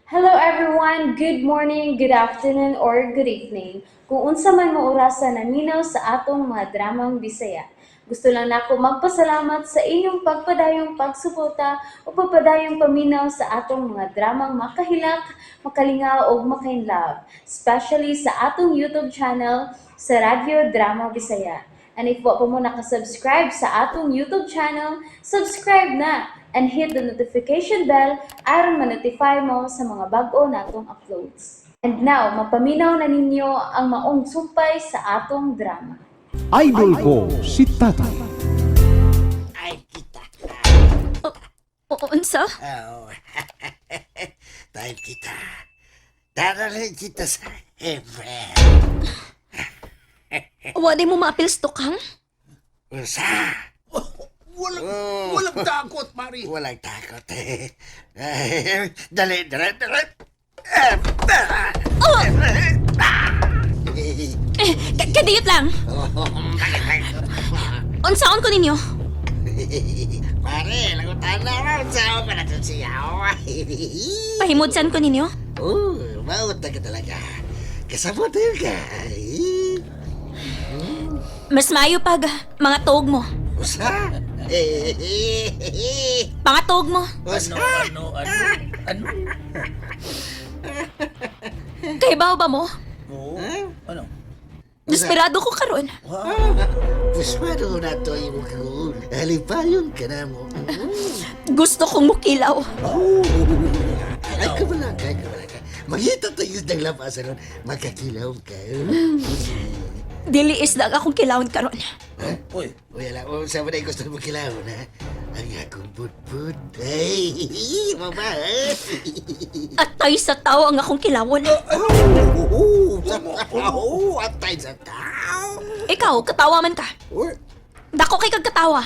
Hello everyone, good morning, good afternoon, or good evening. Kung unsa man mo orasan naminaw sa atong mga dramang Bisaya. Gusto lang nako magpasalamat sa inyong pagpadayong pagsuporta o pagpadayong paminaw sa atong mga dramang makahilak, makalingaw o makainlove, especially sa atong YouTube channel sa Radyo Drama Bisaya. And if wa pa mo nakasubscribe sa atong YouTube channel, subscribe na and hit the notification bell aron ma-notify mo sa mga bag-o natong uploads. And now, mapaminaw na ninyo ang maong sumpay sa atong drama. Idol ko si Tatay. Ay, kita. Unsa? Oh. Dahil kita. Daralhin kita sa heaven. Wala mo maapil stukang? Usa. Walang takot, Mari. Walang takot eh. Dali. Kadiyot lang. Unsaon ko ninyo? Pare, lagutan na mo. Saan ka natin siyaw? Pahimudsan ko ninyo? Maut na ka talaga. Kasama tayo ka. Mas maayo pag mga tuog mo. Usa. Mga tuog mo. Usa. Ano? Kay ba mo? Oo. Ano? Desperado ko karon. Puswado na to yung kaul. Halipayon ka na mo. Gusto kong mukilaw. Ay, kabala ka. Magita tayo ng labasan nun. Magkakilaw ka. Dili isda akong kilawon karon. Uy, Wala, sa mo na gusto mo kilaw na. Ang akong bud-bud. Ay, mama. Atay sa tao ang akong kilawon. Atay sa tao. Ikaw, katawa man ka. Dako kay kagkatawa.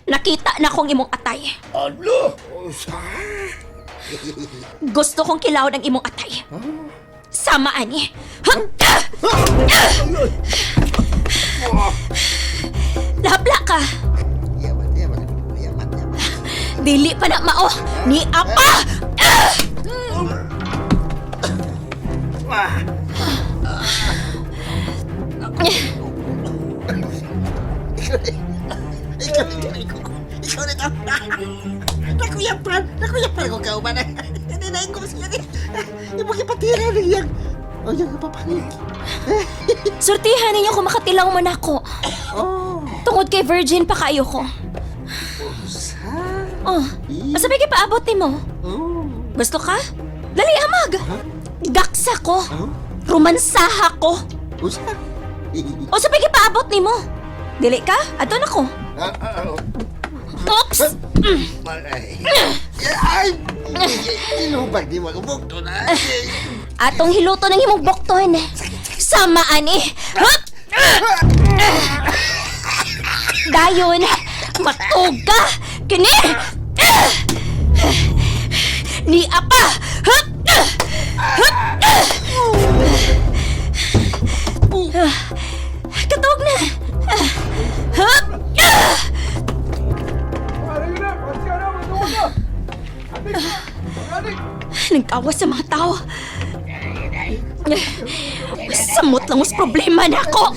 Nakita na kong imong atay. ano? Gusto kong kilawon ang imong atay. Samaan ni. Labla ka. Yaman. Dili pa na mao. Ni apa. Ikaw na ito. Nakuyapan ko ka umana. Nanayin ko siya ni. Yung makipatira na yan. O yung kapapangit. Sortihan ninyo kung makatilaw man ako. Tungod kay virgin pa kayo ko. Oh, masabay kay paabot ni mo. Gusto ka? Dali amag. Gaksa ko. Romansaha ko. Usa? O sabay kay paabot ni mo. Dili ka? Adto na ko. Oops! Ay! Inubag di mag-ubog to na. Atong hiluto ng imong bokton. Samaan eh. Hup! Dayon, matug ka. Kini! Ni apa! Hup! Katog na. Hup! Nagkawas sa mga tao. Samot lang mas problema na ako.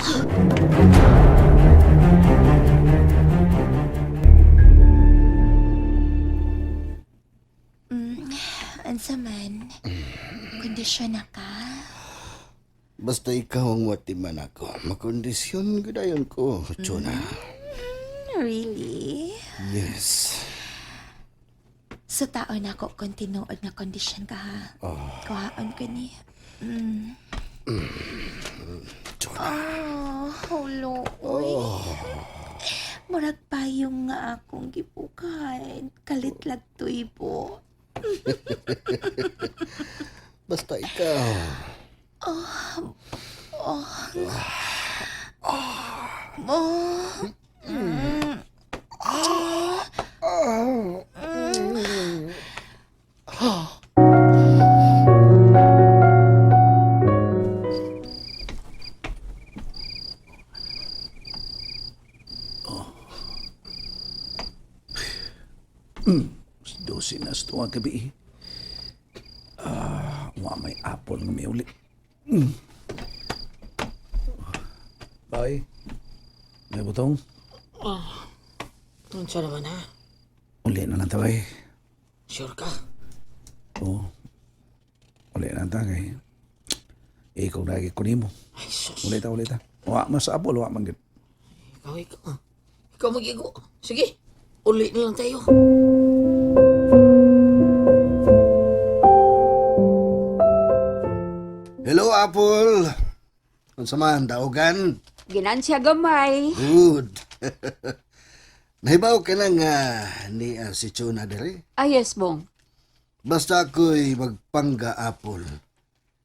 Ansa man, kondisyon na ka? Basta ikaw ang matiman ako. Makondisyon gadayon ko, Chona. Really? Yes. Sa taon ako kung tinuod nga kondisyon ka ha. Kuhaon ko ni. Chona. Hulo. Murag payong nga akong gibukan. Kalit lagtoy po. Basta ikaw. Dosi na sa tuwang gabi. Apple nga may uli. Bay. May butong. Ano siya naman ha? Uli na lang ta, bay. Sure ka? Oo. Uli na lang ta kay... Ikaw na ko nimo. Ay, sus. Uli ta. Wa mas Apple, wa man gid. Ikaw. Ikaw mag-igo. Sige, uli na lang tayo. Hello, Apple. Unsa man, daogan? Ginansya gamay. Good. Nahibaw ka na nga ni si Chuna dere. Yes, bong. Basta ako'y magpangga, Apple.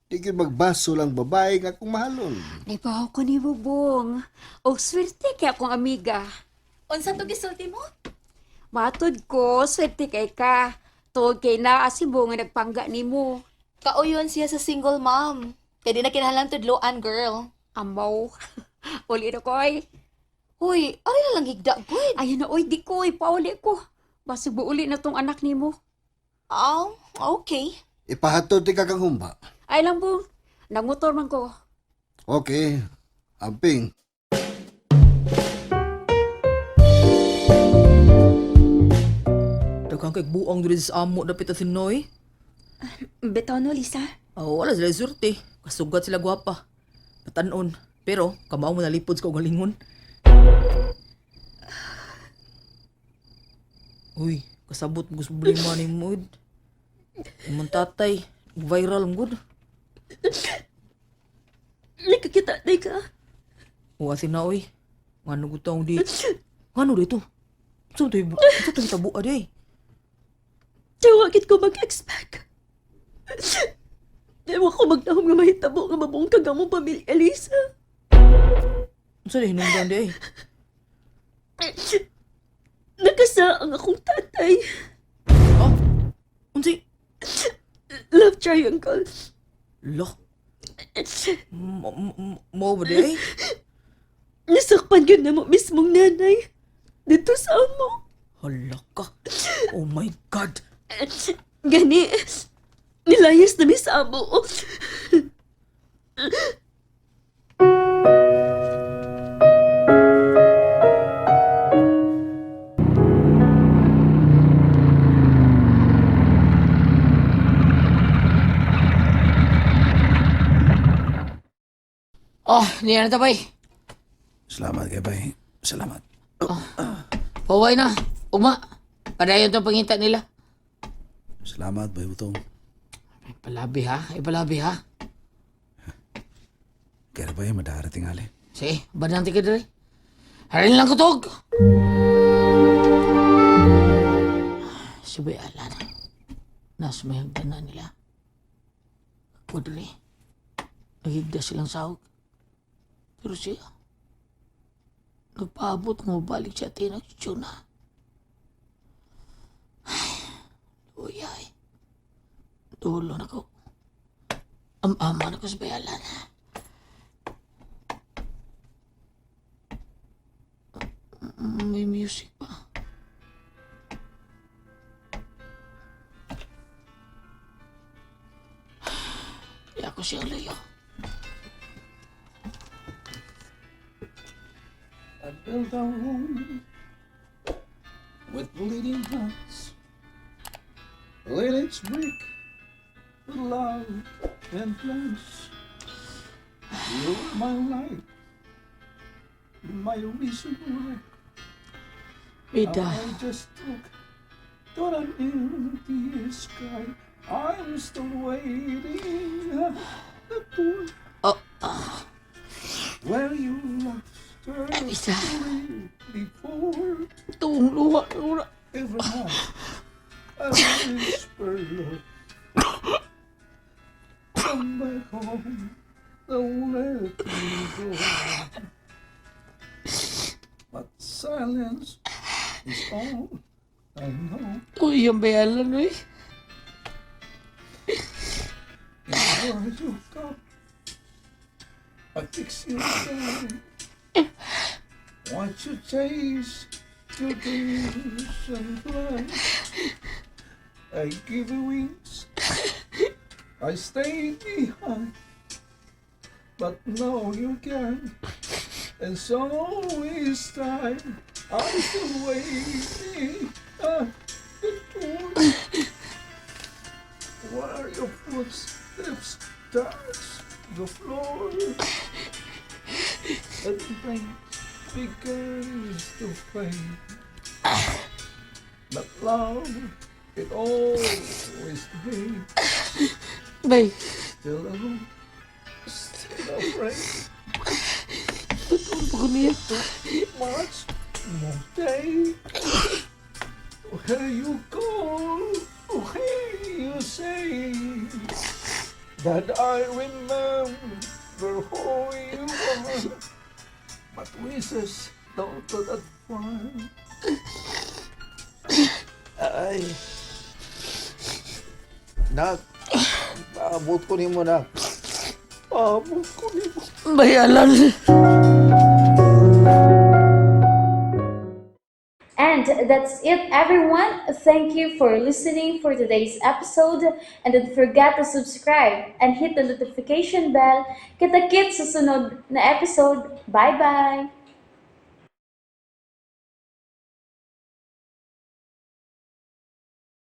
Di ko'y magbaso lang babae nga kung mahalon. Naibaw ko ni Bubong. O swerte kaya akong amiga. Unsa to gisulti mo? Matod ko, swerte kay ka. Tuwag kay na si Bong nga nagpangga ni mo. Kauyon siya sa single mom. Kaya di na kinahanglan tudloan, girl. Amaw. Uli na koy. Hoy, ari na lang higda, good. Ayun na, oy, di koy. Pauli ko. Basig uli na tong anak ni mo. Oh, okay. Ipahatod ti ka kang humba. Ay lang, Bong. Nagmotor man ko. Okay. Amping. Daghang kay buang diri sa amo dapit sa Sinoy. Bitaw no, Lisa. Wala sila surte. Kasugat sila gwapa. Natanon. Pero, kamao mo nalipod sa galingon. Uy, kasabot mo gusto problema ni Mood. Imong tatay, viral ang good. Nakakita na ka. Uwasin na, uy. Ngano gutang di. Ngano dito? Saan tayo tabu aday? Tawagit ko mag-expect. Ewan ko magdahom nga mahitabo nga mabungkag ang mong pamilya, Lisa. Saan na hinungdan di ay? Nakasa ang akong tatay. Ah? Unsi? Love triangle. Lo? Mo ba di ay? Nasakpan yun na mo mismong nanay. Dito sa amo. Hala ka. Oh my God. Gani, nilayas na mi sa amo. Oh, niyan na tabay. Salamat kay bay. Salamat. Paway na. Ugma. Padayon itong panginta nila. Salamat, bay butong. Ipalabi ha. Kaya ba yung madara tingali? Sige, bananti ka dali. Harin lang kutog. Subay alan. Nasmayag na nila. Ako dali. Nagigda silang sahog. Pero siya, nagpaabot nga mabalik siya tinag na. Uyay. Dulo na ko. Ama na ko sa bayalan. May music pa. Kaya ako siyang layo. I built a home with bleeding hearts. Let its brick with love and plans. You're my life, my reason why. Mida. I just took an empty sky. I'm still waiting at the door where you lost her Isa. before. Itong luha na una. Every night I whisper, Lord, come back home. Don't let me go. But silence is all I know. Uy, yung bayalan, uy. Before you come, I fix your time. Once you taste your dreams and fly, I give you wings. I stayed behind, but now you can. And so is time. I'm still waiting at the door where your footsteps touch the floor. And the pain begins to fade. But love, it always did. Bay, Still alone, still afraid. pagod niya. Much more day. Where you go, where you say that I remember who you are. But wishes don't go that far. Ay. Nak, paabot ko ni mo, nak. Paabot ko ni mo. Bayalan. And that's it, everyone. Thank you for listening for today's episode. And don't forget to subscribe and hit the notification bell. Kita-kits sa sunod na episode. Bye-bye!